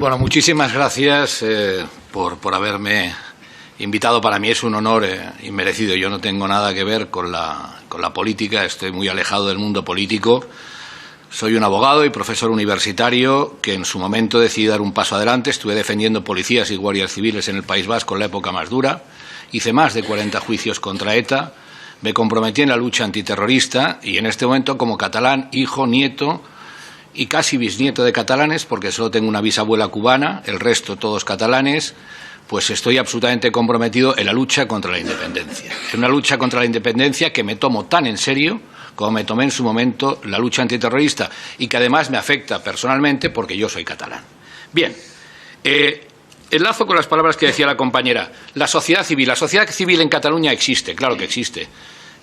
Bueno, muchísimas gracias por haberme invitado. Para mí es un honor inmerecido. Yo no tengo nada que ver con la política, estoy muy alejado del mundo político. Soy un abogado y profesor universitario que en su momento decidí dar un paso adelante. Estuve defendiendo policías y guardias civiles en el País Vasco en la época más dura. Hice más de 40 juicios contra ETA. Me comprometí en la lucha antiterrorista y en este momento, como catalán, hijo, nieto y casi bisnieto de catalanes, porque solo tengo una bisabuela cubana, el resto todos catalanes, pues estoy absolutamente comprometido en la lucha contra la independencia. Es una lucha contra la independencia que me tomo tan en serio como me tomé en su momento la lucha antiterrorista y que además me afecta personalmente porque yo soy catalán. Bien, enlazo con las palabras que decía la compañera. La sociedad civil en Cataluña existe, claro que existe.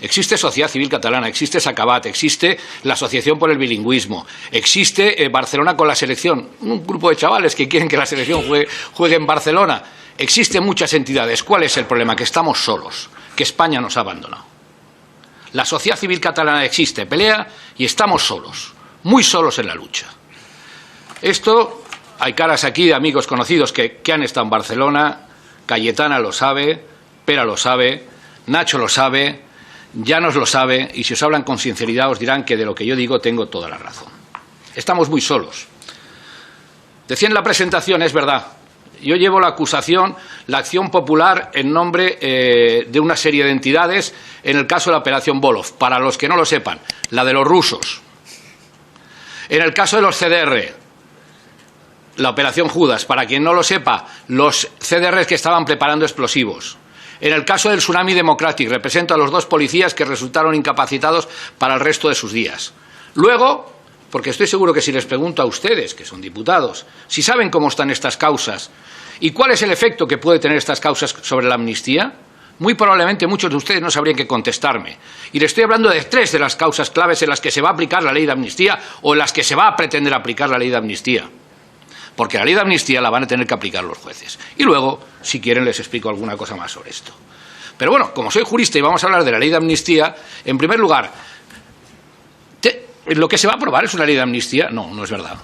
Existe Sociedad Civil Catalana, existe Sacabat, existe la Asociación por el Bilingüismo, existe Barcelona con la selección, un grupo de chavales que quieren que la selección juegue en Barcelona. Existen muchas entidades. ¿Cuál es el problema? Que estamos solos, que España nos ha abandonado. La Sociedad Civil Catalana existe, pelea y estamos solos, muy solos en la lucha. Esto, hay caras aquí de amigos conocidos que han estado en Barcelona, Cayetana lo sabe, Pera lo sabe, Nacho lo sabe, Llanos lo sabe, y si os hablan con sinceridad os dirán que de lo que yo digo tengo toda la razón. Estamos muy solos. Decía en la presentación, es verdad, yo llevo la acusación, la acción popular en nombre de una serie de entidades, en el caso de la Operación Volov, para los que no lo sepan, la de los rusos. En el caso de los CDR, la Operación Judas, para quien no lo sepa, los CDRs que estaban preparando explosivos. En el caso del Tsunami Democratic, represento a los dos policías que resultaron incapacitados para el resto de sus días. Luego, porque estoy seguro que si les pregunto a ustedes, que son diputados, si saben cómo están estas causas y cuál es el efecto que puede tener estas causas sobre la amnistía, muy probablemente muchos de ustedes no sabrían qué contestarme. Y le estoy hablando de 3 de las causas claves en las que se va a aplicar la ley de amnistía o en las que se va a pretender aplicar la ley de amnistía. Porque la ley de amnistía la van a tener que aplicar los jueces. Y luego, si quieren, les explico alguna cosa más sobre esto. Pero bueno, como soy jurista y vamos a hablar de la ley de amnistía, en primer lugar, ¿lo que se va a aprobar es una ley de amnistía? No, no es verdad.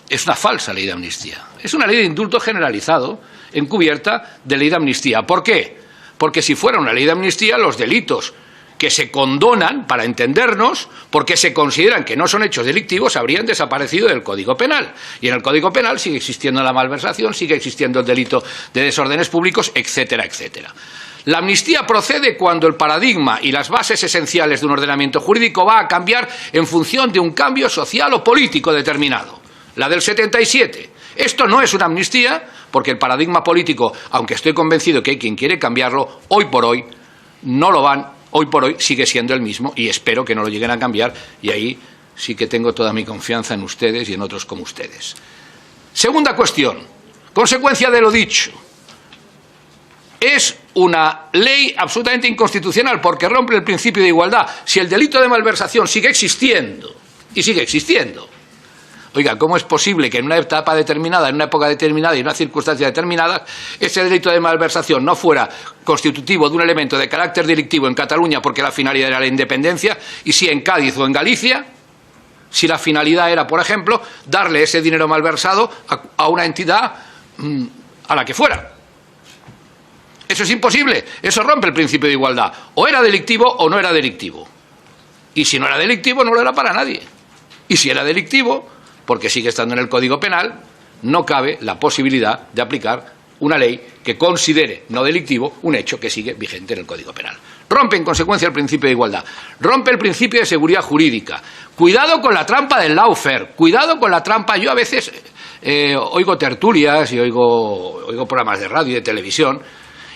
Es una falsa ley de amnistía. Es una ley de indulto generalizado encubierta de ley de amnistía. ¿Por qué? Porque si fuera una ley de amnistía, los delitos que se condonan, para entendernos, porque se consideran que no son hechos delictivos, habrían desaparecido del Código Penal. Y en el Código Penal sigue existiendo la malversación, sigue existiendo el delito de desórdenes públicos, etcétera, etcétera. La amnistía procede cuando el paradigma y las bases esenciales de un ordenamiento jurídico va a cambiar en función de un cambio social o político determinado. La del 77. Esto no es una amnistía, porque el paradigma político, aunque estoy convencido que hay quien quiere cambiarlo, hoy por hoy no lo van. Hoy por hoy sigue siendo el mismo y espero que no lo lleguen a cambiar, y ahí sí que tengo toda mi confianza en ustedes y en otros como ustedes. Segunda cuestión, consecuencia de lo dicho. Es una ley absolutamente inconstitucional porque rompe el principio de igualdad. Si el delito de malversación sigue existiendo, y sigue existiendo, oiga, ¿cómo es posible que en una etapa determinada, en una época determinada y en una circunstancia determinada, ese delito de malversación no fuera constitutivo de un elemento de carácter delictivo en Cataluña porque la finalidad era la independencia, y si en Cádiz o en Galicia, si la finalidad era, por ejemplo, darle ese dinero malversado a una entidad a la que fuera? Eso es imposible, eso rompe el principio de igualdad. O era delictivo o no era delictivo. Y si no era delictivo, no lo era para nadie. Y si era delictivo, porque sigue estando en el Código Penal, no cabe la posibilidad de aplicar una ley que considere no delictivo un hecho que sigue vigente en el Código Penal. Rompe en consecuencia el principio de igualdad, rompe el principio de seguridad jurídica. Cuidado con la trampa del lawfare, cuidado con la trampa. Yo a veces oigo tertulias y oigo programas de radio y de televisión,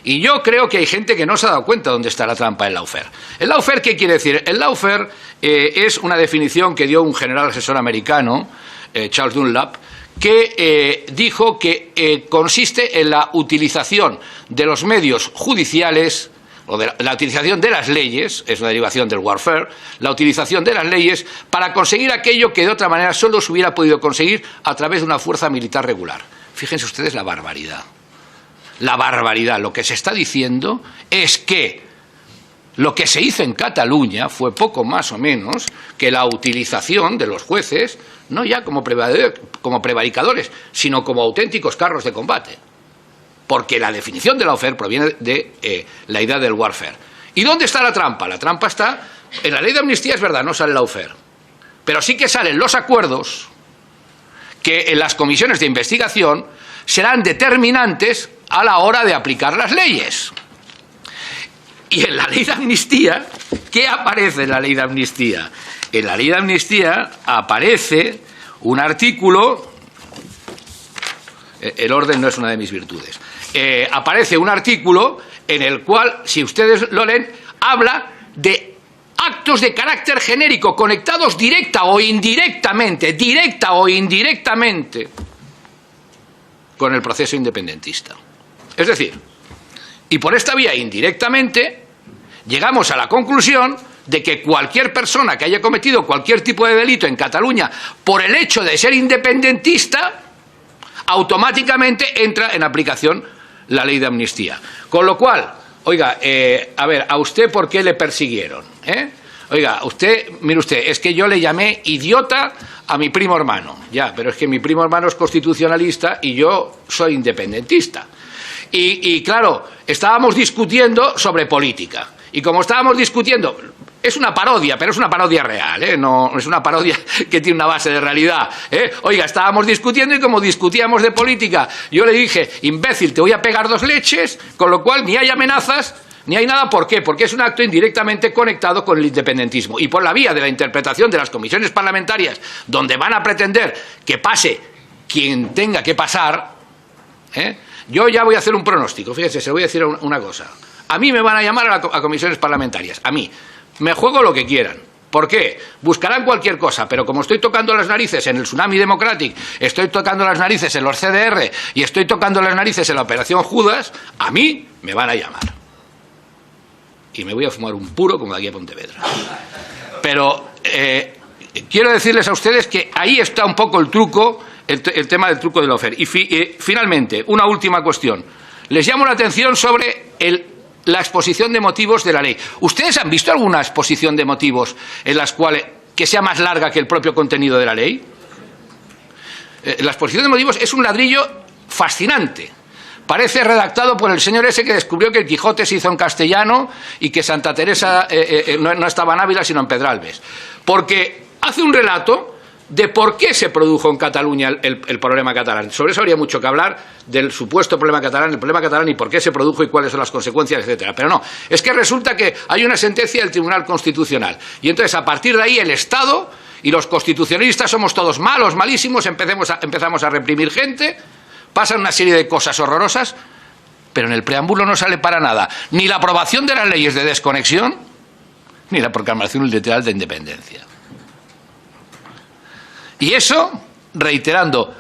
y yo creo que hay gente que no se ha dado cuenta dónde está la trampa del lawfare. ¿El lawfare qué quiere decir? El lawfare es una definición que dio un general asesor americano, Charles Dunlap, que dijo que consiste en la utilización de los medios judiciales, o de la utilización de las leyes, es una derivación del warfare, la utilización de las leyes para conseguir aquello que de otra manera solo se hubiera podido conseguir a través de una fuerza militar regular. Fíjense ustedes la barbaridad. La barbaridad. Lo que se está diciendo es que Lo que se hizo en Cataluña fue poco más o menos que la utilización de los jueces, no ya como prevaricadores, sino como auténticos carros de combate. Porque la definición de lawfare proviene de la idea del warfare. ¿Y dónde está la trampa? La trampa está en la ley de amnistía, es verdad, no sale lawfare. Pero sí que salen los acuerdos que en las comisiones de investigación serán determinantes a la hora de aplicar las leyes. Y en la ley de amnistía, ¿qué aparece en la ley de amnistía? En la ley de amnistía aparece un artículo, el orden no es una de mis virtudes, aparece un artículo en el cual, si ustedes lo leen, habla de actos de carácter genérico conectados directa o indirectamente con el proceso independentista. Es decir, y por esta vía indirectamente llegamos a la conclusión de que cualquier persona que haya cometido cualquier tipo de delito en Cataluña por el hecho de ser independentista, automáticamente entra en aplicación la ley de amnistía. Con lo cual, oiga, a ver, ¿a usted por qué le persiguieron? Oiga, mire usted, es que yo le llamé idiota a mi primo hermano. Ya, pero es que mi primo hermano es constitucionalista y yo soy independentista. Y claro, estábamos discutiendo sobre política. Y como estábamos discutiendo, es una parodia, pero es una parodia real, no es una parodia que tiene una base de realidad. Oiga, estábamos discutiendo y como discutíamos de política, yo le dije, imbécil, te voy a pegar 2 leches, con lo cual ni hay amenazas, ni hay nada. ¿Por qué? Porque es un acto indirectamente conectado con el independentismo. Y por la vía de la interpretación de las comisiones parlamentarias, donde van a pretender que pase quien tenga que pasar, yo ya voy a hacer un pronóstico. Fíjese, se lo voy a decir una cosa. A mí me van a llamar a comisiones parlamentarias. A mí. Me juego lo que quieran. ¿Por qué? Buscarán cualquier cosa, pero como estoy tocando las narices en el Tsunami Democratic, estoy tocando las narices en los CDR y estoy tocando las narices en la Operación Judas, a mí me van a llamar. Y me voy a fumar un puro como de aquí a Pontevedra. Pero quiero decirles a ustedes que ahí está un poco el truco, el tema del truco del lawfare. Y finalmente, una última cuestión. Les llamo la atención sobre la exposición de motivos de la ley. ¿Ustedes han visto alguna exposición de motivos en las cuales que sea más larga que el propio contenido de la ley? La exposición de motivos es un ladrillo fascinante. Parece redactado por el señor ese que descubrió que el Quijote se hizo en castellano y que Santa Teresa no estaba en Ávila sino en Pedralbes. Porque hace un relato de por qué se produjo en Cataluña el problema catalán. Sobre eso habría mucho que hablar, del supuesto problema catalán y por qué se produjo y cuáles son las consecuencias, etcétera. Pero no, es que resulta que hay una sentencia del Tribunal Constitucional. Y entonces, a partir de ahí, el Estado y los constitucionalistas somos todos malos, malísimos, empezamos a reprimir gente, pasan una serie de cosas horrorosas, pero en el preámbulo no sale para nada ni la aprobación de las leyes de desconexión, ni la proclamación unilateral de independencia. Y eso, reiterando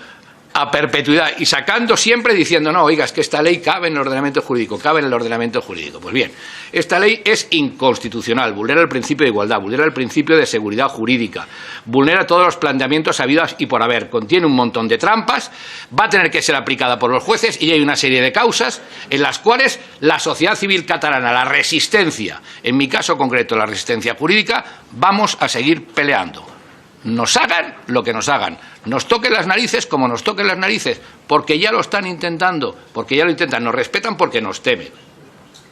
a perpetuidad y sacando siempre diciendo, no, oiga, es que esta ley cabe en el ordenamiento jurídico, cabe en el ordenamiento jurídico. Pues bien, esta ley es inconstitucional, vulnera el principio de igualdad, vulnera el principio de seguridad jurídica, vulnera todos los planteamientos habidos y por haber, contiene un montón de trampas, va a tener que ser aplicada por los jueces y hay una serie de causas en las cuales la sociedad civil catalana, la resistencia, en mi caso concreto la resistencia jurídica, vamos a seguir peleando. Nos hagan lo que nos hagan, nos toquen las narices como nos toquen las narices, porque ya lo están intentando, porque ya lo intentan, nos respetan porque nos temen.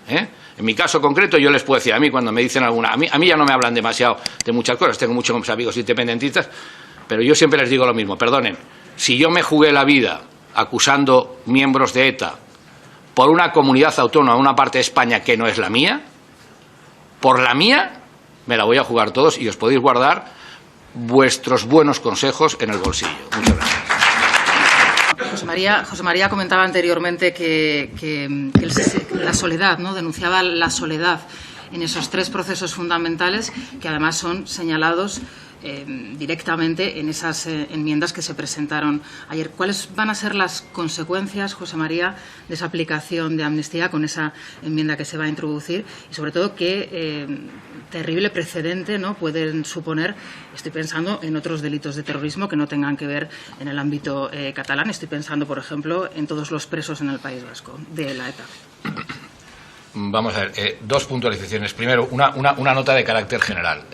En mi caso concreto yo les puedo decir, a mí cuando me dicen alguna, a mí ya no me hablan demasiado de muchas cosas, tengo muchos amigos independentistas, pero yo siempre les digo lo mismo, perdonen, si yo me jugué la vida acusando miembros de ETA por una comunidad autónoma, una parte de España que no es la mía, por la mía me la voy a jugar todos y os podéis guardar vuestros buenos consejos en el bolsillo. Muchas gracias. José María comentaba anteriormente que la soledad, ¿no? Denunciaba la soledad en esos 3 procesos fundamentales que además son señalados directamente en esas enmiendas que se presentaron ayer. ¿Cuáles van a ser las consecuencias, José María, de esa aplicación de amnistía con esa enmienda que se va a introducir? Y sobre todo, qué terrible precedente, ¿no?, pueden suponer, estoy pensando en otros delitos de terrorismo que no tengan que ver en el ámbito catalán. Estoy pensando, por ejemplo, en todos los presos en el País Vasco de la ETA. Vamos a ver, dos puntualizaciones. Primero, una nota de carácter general.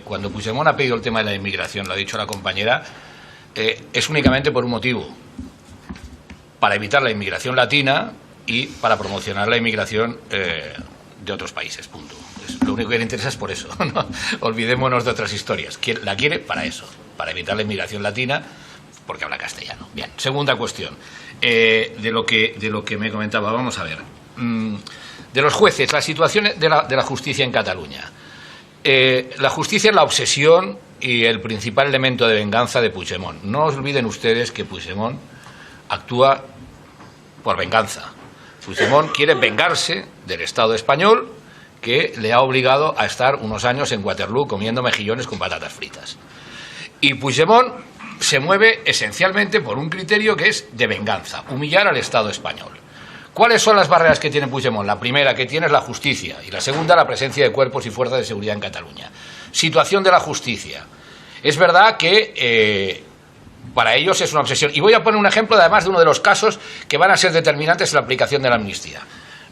Cuando Puigdemont ha pedido el tema de la inmigración, lo ha dicho la compañera, es únicamente por un motivo: para evitar la inmigración latina y para promocionar la inmigración de otros países, punto. Lo único que le interesa es por eso, ¿no? Olvidémonos de otras historias. La quiere para eso, para evitar la inmigración latina, porque habla castellano. Bien, segunda cuestión, de lo que me comentaba. Vamos a ver, de los jueces, la situación de la justicia en Cataluña. La justicia es la obsesión y el principal elemento de venganza de Puigdemont. No olviden ustedes que Puigdemont actúa por venganza. Puigdemont quiere vengarse del Estado español, que le ha obligado a estar unos años en Waterloo comiendo mejillones con patatas fritas. Y Puigdemont se mueve esencialmente por un criterio que es de venganza, humillar al Estado español. ¿Cuáles son las barreras que tiene Puigdemont? La primera que tiene es la justicia, y la segunda, la presencia de cuerpos y fuerzas de seguridad en Cataluña. Situación de la justicia. Es verdad que para ellos es una obsesión. Y voy a poner un ejemplo, además, de uno de los casos que van a ser determinantes en la aplicación de la amnistía.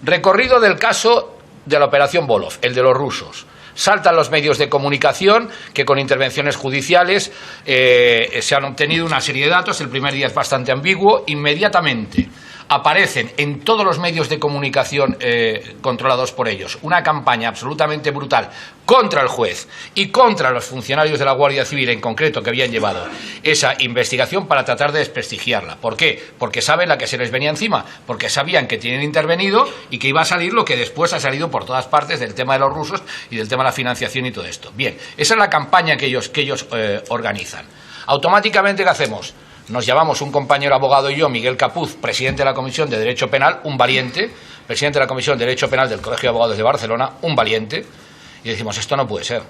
Recorrido del caso de la operación Volov, el de los rusos. Saltan los medios de comunicación que con intervenciones judiciales se han obtenido una serie de datos. El primer día es bastante ambiguo. Inmediatamente aparecen en todos los medios de comunicación controlados por ellos una campaña absolutamente brutal contra el juez y contra los funcionarios de la Guardia Civil en concreto que habían llevado esa investigación para tratar de desprestigiarla. ¿Por qué? Porque saben la que se les venía encima, porque sabían que tienen intervenido y que iba a salir lo que después ha salido por todas partes del tema de los rusos y del tema de la financiación y todo esto. Bien, esa es la campaña que ellos organizan. Automáticamente, ¿qué hacemos? Nos llamamos un compañero abogado y yo, Miguel Capuz, presidente de la Comisión de Derecho Penal, un valiente, presidente de la Comisión de Derecho Penal del Colegio de Abogados de Barcelona, un valiente, y decimos, esto no puede ser.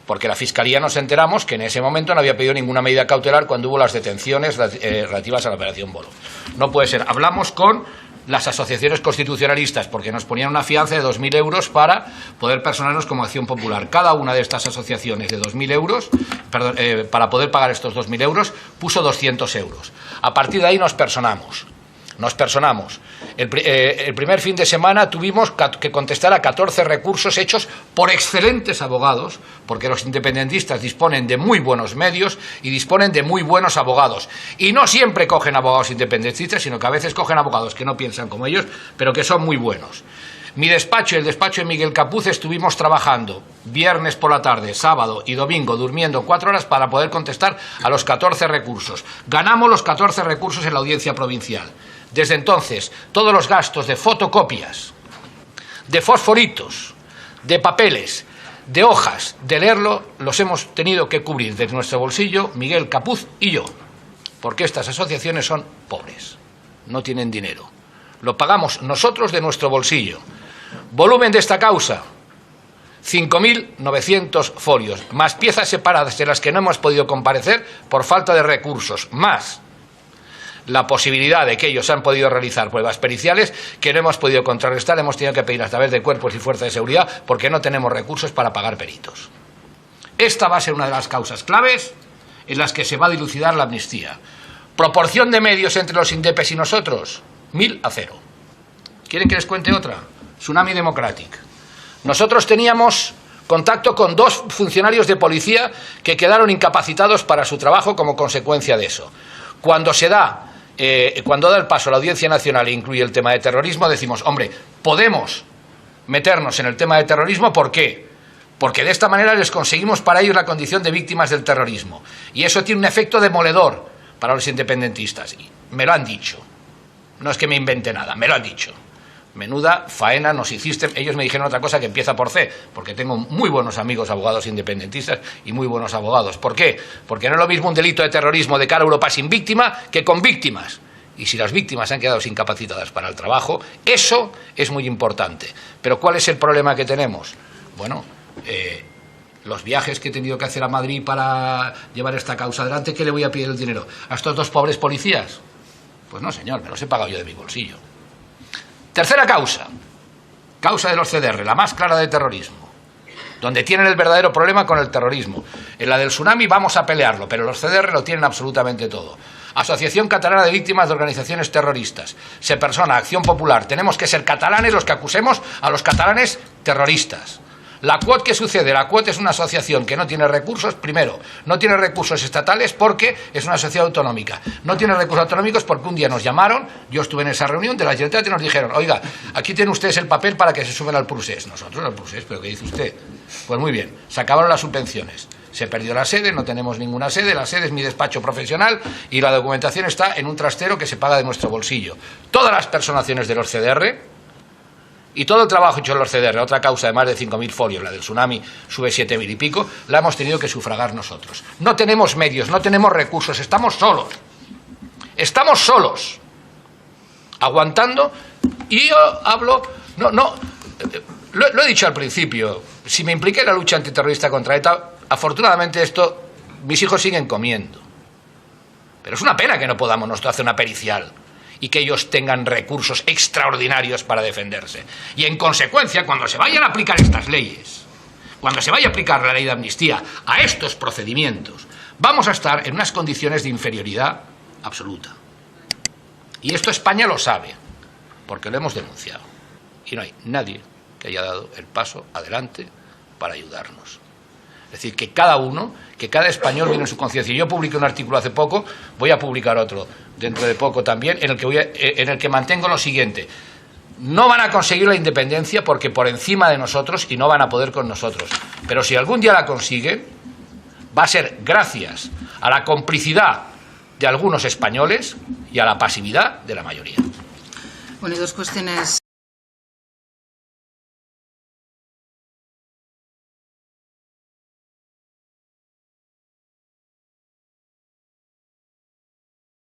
Porque la Fiscalía nos enteramos que en ese momento no había pedido ninguna medida cautelar cuando hubo las detenciones relativas a la operación Volov. No puede ser. Hablamos con las asociaciones constitucionalistas porque nos ponían una fianza de 2.000 euros para poder personarnos como acción popular. Cada una de estas asociaciones de 2.000 euros, para poder pagar estos 2.000 euros, puso 200 euros. A partir de ahí nos personamos. El primer fin de semana tuvimos que contestar a 14 recursos hechos por excelentes abogados, porque los independentistas disponen de muy buenos medios y disponen de muy buenos abogados. Y no siempre cogen abogados independentistas, sino que a veces cogen abogados que no piensan como ellos, pero que son muy buenos. Mi despacho y el despacho de Miguel Capuz estuvimos trabajando viernes por la tarde, sábado y domingo, durmiendo 4 horas para poder contestar a los 14 recursos. Ganamos los 14 recursos en la audiencia provincial. Desde entonces, todos los gastos de fotocopias, de fosforitos, de papeles, de hojas, de leerlo, los hemos tenido que cubrir desde nuestro bolsillo, Miguel Capuz y yo, porque estas asociaciones son pobres, no tienen dinero. Lo pagamos nosotros de nuestro bolsillo. Volumen de esta causa, 5.900 folios, más piezas separadas de las que no hemos podido comparecer por falta de recursos, más la posibilidad de que ellos han podido realizar pruebas periciales que no hemos podido contrarrestar, hemos tenido que pedir a través de cuerpos y fuerzas de seguridad porque no tenemos recursos para pagar peritos. Esta va a ser una de las causas claves en las que se va a dilucidar la amnistía. Proporción de medios entre los indepes y nosotros, 1.000-0. ¿Quieren que les cuente otra? Tsunami Democratic. Nosotros teníamos contacto con 2 funcionarios de policía que quedaron incapacitados para su trabajo como consecuencia de eso. Cuando da el paso a la Audiencia Nacional e incluye el tema de terrorismo, decimos, hombre, podemos meternos en el tema de terrorismo, ¿por qué? Porque de esta manera les conseguimos para ellos la condición de víctimas del terrorismo. Y eso tiene un efecto demoledor para los independentistas. Y me lo han dicho. No es que me invente nada, me lo han dicho. Menuda faena nos hiciste. Ellos me dijeron otra cosa que empieza por C, porque tengo muy buenos amigos abogados independentistas y muy buenos abogados. ¿Por qué? Porque no es lo mismo un delito de terrorismo de cara a Europa sin víctima que con víctimas. Y si las víctimas han quedado incapacitadas para el trabajo, eso es muy importante. Pero ¿cuál es el problema que tenemos? Bueno, los viajes que he tenido que hacer a Madrid para llevar esta causa adelante, ¿qué le voy a pedir el dinero? ¿A estos 2 pobres policías? Pues no, señor, me los he pagado yo de mi bolsillo. Tercera causa de los CDR, la más clara de terrorismo, donde tienen el verdadero problema con el terrorismo. En la del tsunami vamos a pelearlo, pero los CDR lo tienen absolutamente todo. Asociación Catalana de Víctimas de Organizaciones Terroristas. Se persona Acción Popular. Tenemos que ser catalanes los que acusemos a los catalanes terroristas. La CUOT, ¿qué sucede? La CUOT es una asociación que no tiene recursos, primero, no tiene recursos estatales porque es una sociedad autonómica. No tiene recursos autonómicos porque un día nos llamaron, yo estuve en esa reunión de la Generalitat y nos dijeron, oiga, aquí tienen ustedes el papel para que se suben al procés. Nosotros al procés, ¿pero qué dice usted? Pues muy bien, se acabaron las subvenciones. Se perdió la sede, no tenemos ninguna sede, la sede es mi despacho profesional y la documentación está en un trastero que se paga de nuestro bolsillo. Todas las personaciones de los CDR y todo el trabajo hecho en los CDR, otra causa de más de 5.000 folios, la del tsunami sube 7.000 y pico, la hemos tenido que sufragar nosotros. No tenemos medios, no tenemos recursos, estamos solos. Estamos solos, aguantando, y yo hablo, lo he dicho al principio, si me impliqué en la lucha antiterrorista contra ETA, afortunadamente esto, mis hijos siguen comiendo. Pero es una pena que no podamos nosotros hacer una pericial y que ellos tengan recursos extraordinarios para defenderse. Y en consecuencia, cuando se vayan a aplicar estas leyes, cuando se vaya a aplicar la ley de amnistía a estos procedimientos, vamos a estar en unas condiciones de inferioridad absoluta. Y esto España lo sabe, porque lo hemos denunciado. Y no hay nadie que haya dado el paso adelante para ayudarnos. Es decir, que cada uno, que cada español viene en su conciencia. Yo publiqué un artículo hace poco, voy a publicar otro dentro de poco también, en el que mantengo lo siguiente. No van a conseguir la independencia porque por encima de nosotros y no van a poder con nosotros. Pero si algún día la consiguen, va a ser gracias a la complicidad de algunos españoles y a la pasividad de la mayoría. Bueno, y dos cuestiones